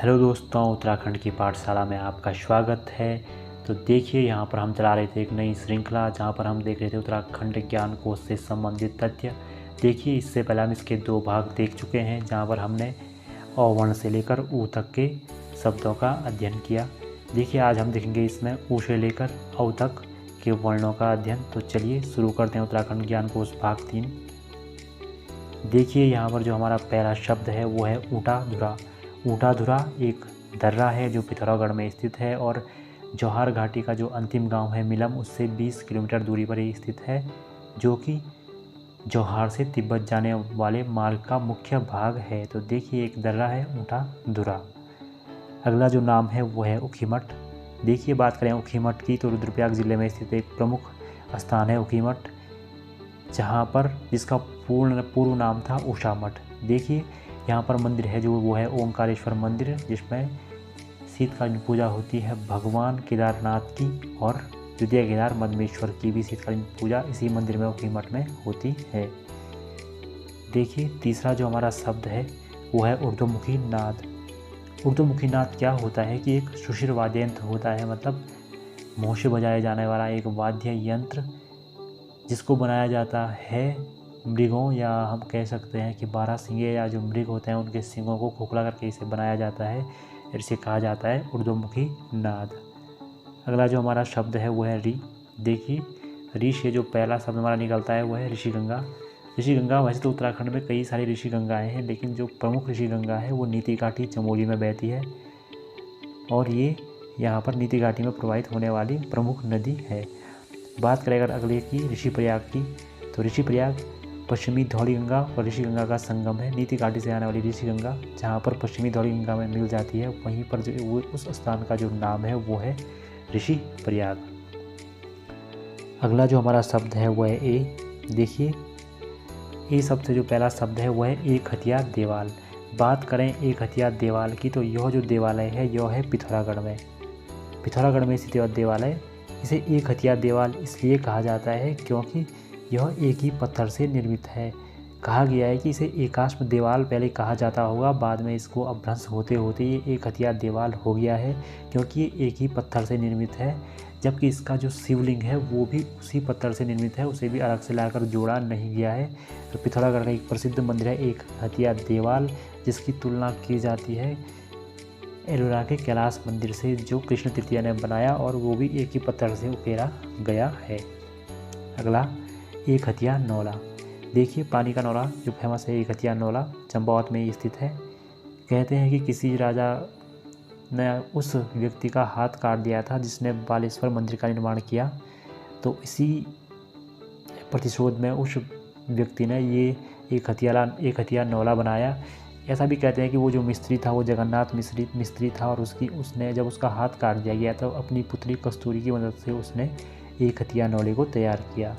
Hello दोस्तों, उत्तराखंड की पाठशाला में आपका स्वागत है। तो देखिए, यहाँ पर हम चला रहे थे एक नई श्रृंखला जहाँ पर हम देख रहे थे उत्तराखंड ज्ञान कोश से संबंधित तथ्य। देखिए, इससे पहले हम इसके 2 भाग देख चुके हैं जहाँ पर हमने अ वर्ण से लेकर ऊ तक के शब्दों का अध्ययन किया। देखिए, आज हम देखेंगे इसमें ऊ से लेकर औ तक के वर्णों का अध्ययन। तो चलिए शुरू करते हैं उत्तराखंड ज्ञान कोश भाग 3। देखिए, यहाँ पर जो हमारा पहला शब्द है वो है ऊटा-धुरा। ऊटा-धुरा एक दर्रा है जो पिथौरागढ़ में स्थित है और जौहार घाटी का जो अंतिम गांव है मिलम उससे 20 किलोमीटर दूरी पर ही स्थित है, जो कि जौहार से तिब्बत जाने वाले मार्ग का मुख्य भाग है। तो देखिए, एक दर्रा है ऊटा-धुरा। अगला जो नाम है वो है ऊखीमठ। देखिए, बात करें ऊखीमठ की तो रुद्रप्रयाग जिले में स्थित एक प्रमुख स्थान है ऊखीमठ, जहाँ पर जिसका पूर्व नाम था उषा मठ। देखिए, यहाँ पर मंदिर है जो वो है ओंकारेश्वर मंदिर, जिसमें शीतकालीन पूजा होती है भगवान केदारनाथ की, और द्वितीय केदार मदमेश्वर की भी शीतकालीन पूजा इसी मंदिर में ऊखीमठ में होती है। देखिए, तीसरा जो हमारा शब्द है वो है ऊर्ध्वमुखी नाद। ऊर्ध्वमुखी नाद क्या होता है कि एक सुशिर वाद्य यंत्र होता है, मतलब मुँह से बजाया जाने वाला एक वाद्य यंत्र जिसको बनाया जाता है मृगों, या हम कह सकते हैं कि 12 सींगे या जो मृग होते हैं उनके सींगों को खोखला करके इसे बनाया जाता है। इसे कहा जाता है ऊर्ध्वमुखी नाद। अगला जो हमारा शब्द है वो है ऋ। देखिए, ऋ से जो पहला शब्द हमारा निकलता है वो है ऋषिगंगा। ऋषिगंगा, वैसे तो उत्तराखंड में कई सारी ऋषिगंगाएँ हैं, लेकिन जो प्रमुख ऋषिगंगा है वो नीति घाटी चमोली में बहती है, और ये यहाँ पर नीति घाटी में प्रवाहित होने वाली प्रमुख नदी है। बात करें अगर अगले की ऋषिप्रयाग की, तो ऋषिप्रयाग पश्चिमी धौलीगंगा और ऋषिगंगा का संगम है। नीति घाटी से आने वाली ऋषिगंगा जहाँ पर पश्चिमी धौलीगंगा में मिल जाती है, वहीं पर जो वो उस स्थान का जो नाम है वो है ऋषिप्रयाग। अगला जो हमारा शब्द है वो है ए। देखिए, ए शब्द से जो पहला शब्द है वो है एक हथिया देवाल। बात करें एक हथिया देवाल की, तो यह जो देवालय है यह है पिथौरागढ़ में स्थित देवालय। इसे एक हथिया देवाल इसलिए कहा जाता है क्योंकि यह एक ही पत्थर से निर्मित है। कहा गया है कि इसे एकाश्म देवाल पहले कहा जाता होगा, बाद में इसको अभ्रंश होते होते ये एक हथिया देवाल हो गया है, क्योंकि ये एक ही पत्थर से निर्मित है। जबकि इसका जो शिवलिंग है वो भी उसी पत्थर से निर्मित है, उसे भी अलग से लाकर जोड़ा नहीं गया है। तो पिथौरागढ़ का एक प्रसिद्ध मंदिर है एक हथिया देवाल, जिसकी तुलना की जाती है एलोरा के कैलाश मंदिर से, जो कृष्ण तृतीया ने बनाया, और वो भी एक ही पत्थर से उकेरा गया है। अगला एक हथिया नौला। देखिए, पानी का नौला जो फेमस है एक हथिया नौला चंपावत में स्थित है। कहते हैं कि किसी राजा ने उस व्यक्ति का हाथ काट दिया था जिसने बालेश्वर मंदिर का निर्माण किया, तो इसी प्रतिशोध में उस व्यक्ति ने ये एक हथिया नौला बनाया। ऐसा भी कहते हैं कि वो जो मिस्त्री था वो जगन्नाथ मिस्त्री था, और उसने जब उसका हाथ काट दिया गया तो अपनी पुत्री कस्तूरी की मदद से उसने एक हथिया नौले को तैयार किया।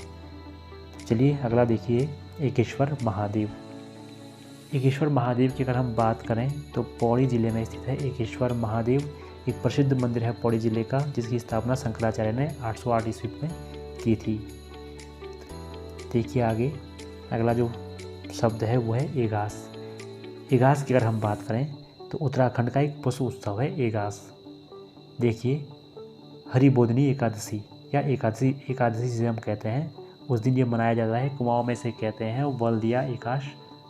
चलिए अगला देखिए, एकेश्वर महादेव। एकेश्वर महादेव की अगर हम बात करें तो पौड़ी जिले में स्थित है एकेश्वर महादेव। एक प्रसिद्ध मंदिर है पौड़ी जिले का, जिसकी स्थापना शंकराचार्य ने 808 ईस्वी में की थी। देखिए आगे, अगला जो शब्द है वो है एगास। एगास की अगर हम बात करें तो उत्तराखंड का एक पशु उत्सव है एगास। देखिए, हरिबोधिनी एकादशी या एकादशी जिसे हम कहते हैं, उस दिन ये मनाया जाता है। कुमाऊं में से कहते हैं बल्दिया एकाश,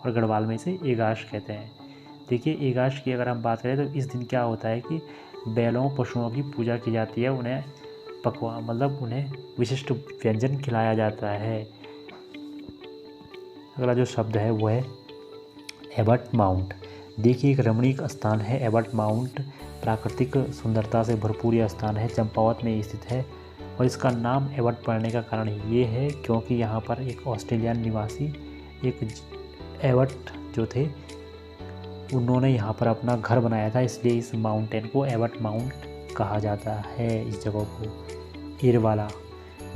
और गढ़वाल में से एगाश कहते हैं। देखिए, एगाश की अगर हम बात करें तो इस दिन क्या होता है कि बैलों पशुओं की पूजा की जाती है, उन्हें उन्हें विशिष्ट व्यंजन खिलाया जाता है। अगला जो शब्द है वो है एबट माउंट। देखिए, एक रमणीक स्थान है एबट माउंट, प्राकृतिक सुंदरता से भरपूर यह स्थान है, चंपावत में स्थित है। और इसका नाम एबट पड़ने का कारण ये है क्योंकि यहाँ पर एक ऑस्ट्रेलियन निवासी एक एबट जो थे, उन्होंने यहाँ पर अपना घर बनाया था, इसलिए इस माउंटेन को एबट माउंट कहा जाता है, इस जगह को। ईरवाला।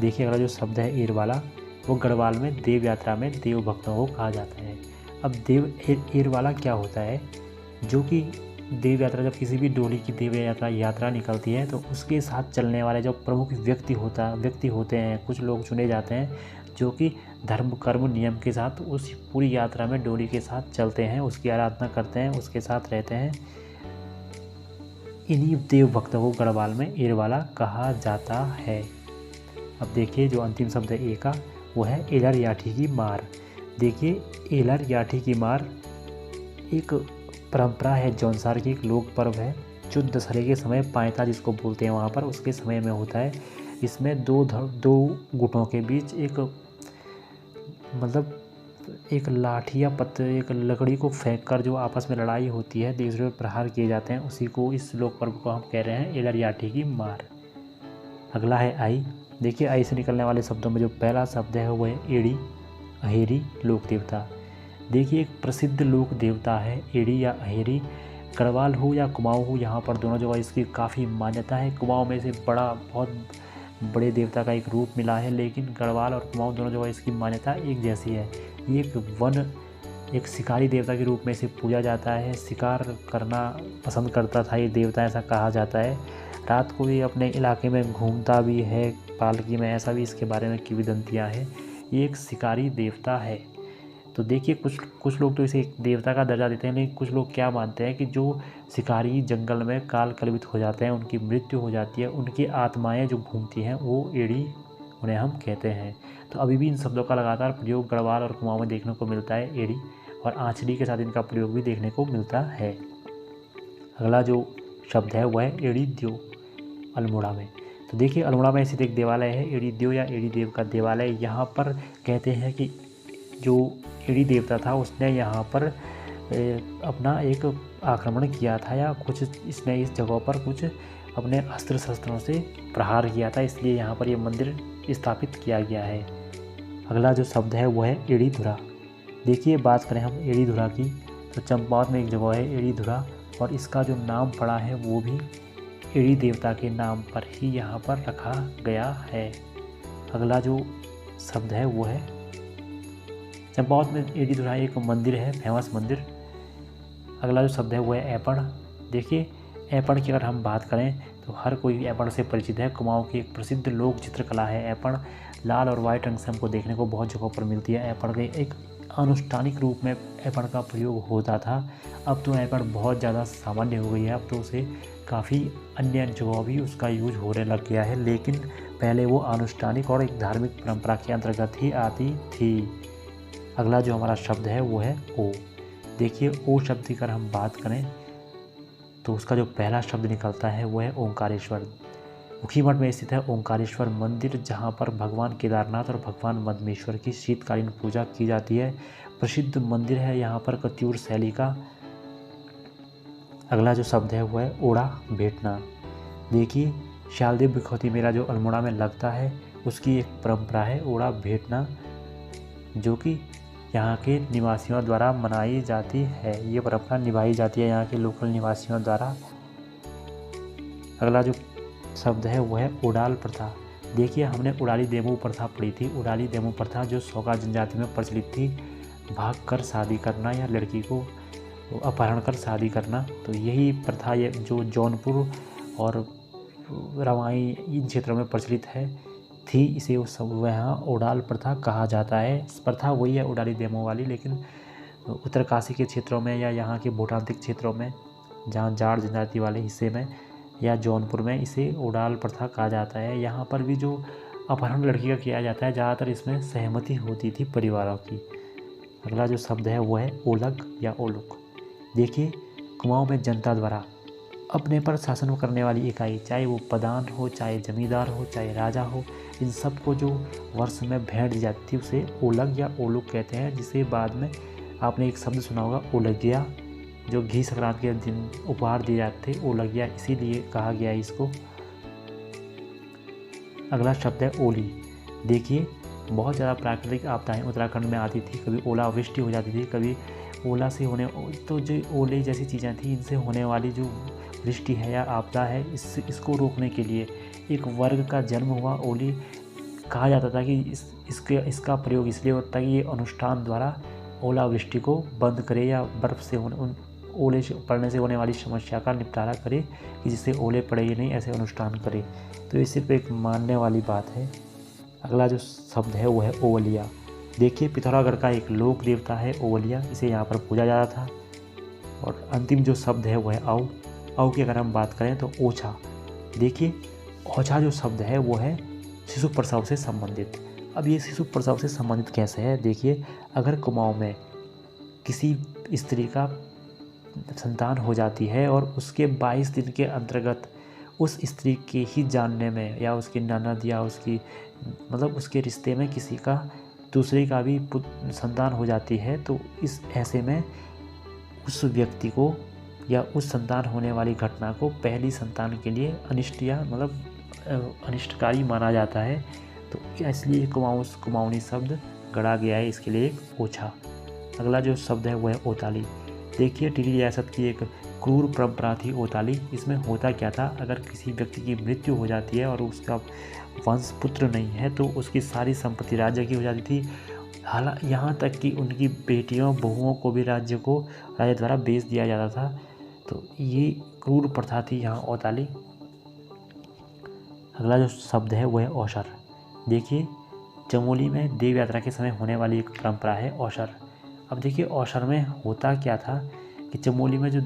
देखिए, अगला जो शब्द है ईरवाला, वो गढ़वाल में देव यात्रा में देव भक्तों को कहा जाता है। अब ईरवाला क्या होता है, जो कि देव यात्रा, जब किसी भी डोली की देव यात्रा निकलती है तो उसके साथ चलने वाले जो प्रमुख व्यक्ति होते हैं, कुछ लोग चुने जाते हैं जो कि धर्म कर्म नियम के साथ उस पूरी यात्रा में डोली के साथ चलते हैं, उसकी आराधना करते हैं, उसके साथ रहते हैं। इन्हीं देव भक्तों को गढ़वाल में एरवाला कहा जाता है। अब देखिए जो अंतिम शब्द है ए का, वो है एलर याठी की मार। देखिए एलर याठी की मार एक परंपरा है जौनसार की, एक लोक पर्व है जो दशहरे के समय पायता जिसको बोलते हैं वहाँ पर उसके समय में होता है। इसमें दो गुटों के बीच एक मतलब एक लाठी या पत्थर एक लकड़ी को फेंक कर जो आपस में लड़ाई होती है, दूसरे पर प्रहार किए जाते हैं, उसी को इस लोक पर्व को हम कह रहे हैं एलर याठी की मार। अगला है आई। देखिए आई से निकलने वाले शब्दों में जो पहला शब्द है वो है एड़ी, अहेरी, लोक देवता। देखिए एक प्रसिद्ध लोक देवता है एड़ी या अहेरी। गढ़वाल हो या कुमाऊँ हो, यहाँ पर दोनों जगह इसकी काफ़ी मान्यता है। कुमाऊँ में से बहुत बड़े देवता का एक रूप मिला है, लेकिन गढ़वाल और कुमाऊँ दोनों जगह इसकी मान्यता एक जैसी है। ये एक शिकारी देवता के रूप में इसे पूजा जाता है। शिकार करना पसंद करता था ये देवता, ऐसा कहा जाता है। रात को ये अपने इलाके में घूमता भी है पालकी में, ऐसा भी इसके बारे में किंवदंतियाँ हैं। ये एक शिकारी देवता है। तो देखिए कुछ लोग तो इसे एक देवता का दर्जा देते हैं, लेकिन कुछ लोग क्या मानते हैं कि जो शिकारी जंगल में काल कलवित हो जाते हैं, उनकी मृत्यु हो जाती है, उनकी आत्माएं जो घूमती हैं वो एड़ी उन्हें हम कहते हैं। तो अभी भी इन शब्दों का लगातार प्रयोग गढ़वाल और कुमाऊँ में देखने को मिलता है एड़ी, और आंचली के साथ इनका प्रयोग भी देखने को मिलता है। अगला जो शब्द है वह है एड़ी द्यो, अल्मोड़ा में। तो देखिए अल्मोड़ा में स्थित एक देवालय है एड़ी द्यो या एड़ी देव का देवालय। यहाँ पर कहते हैं कि जो एड़ी देवता था उसने यहाँ पर अपना एक आक्रमण किया था, या कुछ इसने इस जगह पर कुछ अपने अस्त्र शस्त्रों से प्रहार किया था, इसलिए यहाँ पर ये मंदिर स्थापित किया गया है। अगला जो शब्द है वो है एड़ी धुरा। देखिए बात करें हम एड़ी धुरा की, तो चंपावत में एक जगह है एड़ी धुरा, और इसका जो नाम पड़ा है वो भी एड़ी देवता के नाम पर ही यहाँ पर रखा गया है। अगला जो शब्द है वो है चंपावत में एड़ी धुरा एक मंदिर है, फेमस मंदिर। अगला जो शब्द है वो है ऐपण। देखिए ऐपण की अगर हम बात करें तो हर कोई ऐपण से परिचित है। कुमाऊँ की एक प्रसिद्ध लोक चित्रकला है ऐपण। लाल और वाइट रंग से हमको देखने को बहुत जगहों पर मिलती है। ऐपण के एक अनुष्ठानिक रूप में ऐपण का प्रयोग होता था। अब तो ऐपण बहुत ज़्यादा सामान्य हो गई है, अब तो उसे काफ़ी अन्य जगहों भी उसका यूज होने लग गया है, लेकिन पहले वो अनुष्ठानिक और एक धार्मिक परंपरा के अंतर्गत ही आती थी। अगला जो हमारा शब्द है वो है ओ। देखिए ओ शब्द की अगर हम बात करें तो उसका जो पहला शब्द निकलता है वो है ओंकारेश्वर। मुखीमठ में स्थित है ओंकारेश्वर मंदिर, जहाँ पर भगवान केदारनाथ और भगवान मद्मेश्वर की शीतकालीन पूजा की जाती है। प्रसिद्ध मंदिर है यहाँ पर कत्यूर शैली का। अगला जो शब्द है वो है ओड़ा भेटना। देखिए शालदेव बिखौती मेला जो अल्मोड़ा में लगता है उसकी एक परंपरा है ओड़ा भेटना, जो कि यहाँ के निवासियों द्वारा मनाई जाती है। ये परंपरा निभाई जाती है यहाँ के लोकल निवासियों द्वारा। अगला जो शब्द है वो है उड़ाल प्रथा। देखिए हमने उड़ाली देमू प्रथा पढ़ी थी। उड़ाली देमू प्रथा जो सोगा जनजाति में प्रचलित थी, भाग कर शादी करना या लड़की को अपहरण कर शादी करना। तो यही प्रथा ये जो जौनपुर और रवाई इन क्षेत्रों में प्रचलित है थी, इसे उस यहाँ उड़ाल प्रथा कहा जाता है। प्रथा वही है उड़ाली देमो वाली, लेकिन उत्तरकाशी के क्षेत्रों में या यहाँ के भूटांतिक क्षेत्रों में जहाँ जाट जनजाति वाले हिस्से में या जौनपुर में इसे उड़ाल प्रथा कहा जाता है। यहाँ पर भी जो अपहरण लड़की का किया जाता है, ज़्यादातर इसमें सहमति होती थी परिवारों की। अगला जो शब्द है वो है ओलग या ओलुक। देखिए कुमाऊँ में जनता द्वारा अपने पर शासन करने वाली इकाई, चाहे वो प्रधान हो, चाहे जमींदार हो, चाहे राजा हो, इन सब को जो वर्ष में भेंट दी जाती है उसे ओलग या ओलुक कहते हैं, जिसे बाद में आपने एक शब्द सुना होगा ओलगिया, जो घी संक्रांति के दिन उपहार दिए जाते थे, ओलगिया इसीलिए कहा गया है इसको। अगला शब्द है ओली। देखिए बहुत ज़्यादा प्राकृतिक आपदाएं उत्तराखंड में आती थी, कभी ओलावृष्टि हो जाती थी, कभी ओला से होने तो जो ओले जैसी चीज़ें थी, इनसे होने वाली जो वृष्टि है या आपदा है, इसको रोकने के लिए एक वर्ग का जन्म हुआ ओली। कहा जाता था कि इसका प्रयोग इसलिए होता है कि ये अनुष्ठान द्वारा ओलावृष्टि को बंद करे या बर्फ़ से ओले पड़ने से होने वाली समस्या का निपटारा करे, कि जिससे ओले पड़े ही नहीं, ऐसे अनुष्ठान करे। तो ये सिर्फ एक मानने वाली बात है। अगला जो शब्द है वो है ओवलिया। देखिए पिथौरागढ़ का एक लोक देवता है ओवलिया, इसे यहाँ पर पूजा जाता था। और अंतिम जो शब्द है वो है आओ। औ की अगर हम बात करें तो ओछा। देखिए ओछा जो शब्द है वो है शिशु प्रसव से संबंधित। अब ये शिशु प्रसव से संबंधित कैसे है? देखिए अगर कुमाऊं में किसी स्त्री का संतान हो जाती है और उसके 22 दिन के अंतर्गत उस स्त्री के ही जानने में या उसकी ननद या उसकी मतलब उसके रिश्ते में किसी का दूसरे का भी संतान हो जाती है, तो इस ऐसे में उस व्यक्ति को या उस संतान होने वाली घटना को पहली संतान के लिए अनिष्ट या मतलब अनिष्टकारी माना जाता है। तो इसलिए कुमाऊनी शब्द गढ़ा गया है इसके लिए एक ओछा। अगला जो शब्द है वो है ओताली। देखिए टिहरी रियासत की एक क्रूर परंपरा थी ओताली। इसमें होता क्या था, अगर किसी व्यक्ति की मृत्यु हो जाती है और उसका वंश पुत्र नहीं है तो उसकी सारी संपत्ति राज्य की हो जाती थी। हालांकि यहाँ तक कि उनकी बेटियों बहुओं को भी राज्य द्वारा बेच दिया जाता था। तो ये क्रूर प्रथा थी यहाँ ओताली। अगला जो शब्द है वो है औशर। देखिए चमोली में देव यात्रा के समय होने वाली एक परंपरा है औशर। अब देखिए औशर में होता क्या था कि चमोली में जो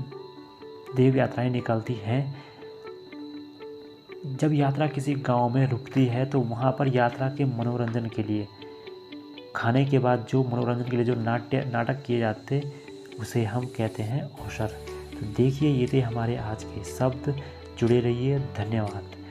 देव यात्राएं निकलती हैं, जब यात्रा किसी गांव में रुकती है तो वहां पर यात्रा के मनोरंजन के लिए खाने के बाद जो मनोरंजन के लिए जो नाटक किए जाते उसे हम कहते हैं औशर। तो देखिए ये थे हमारे आज के शब्द। जुड़े रहिए, धन्यवाद।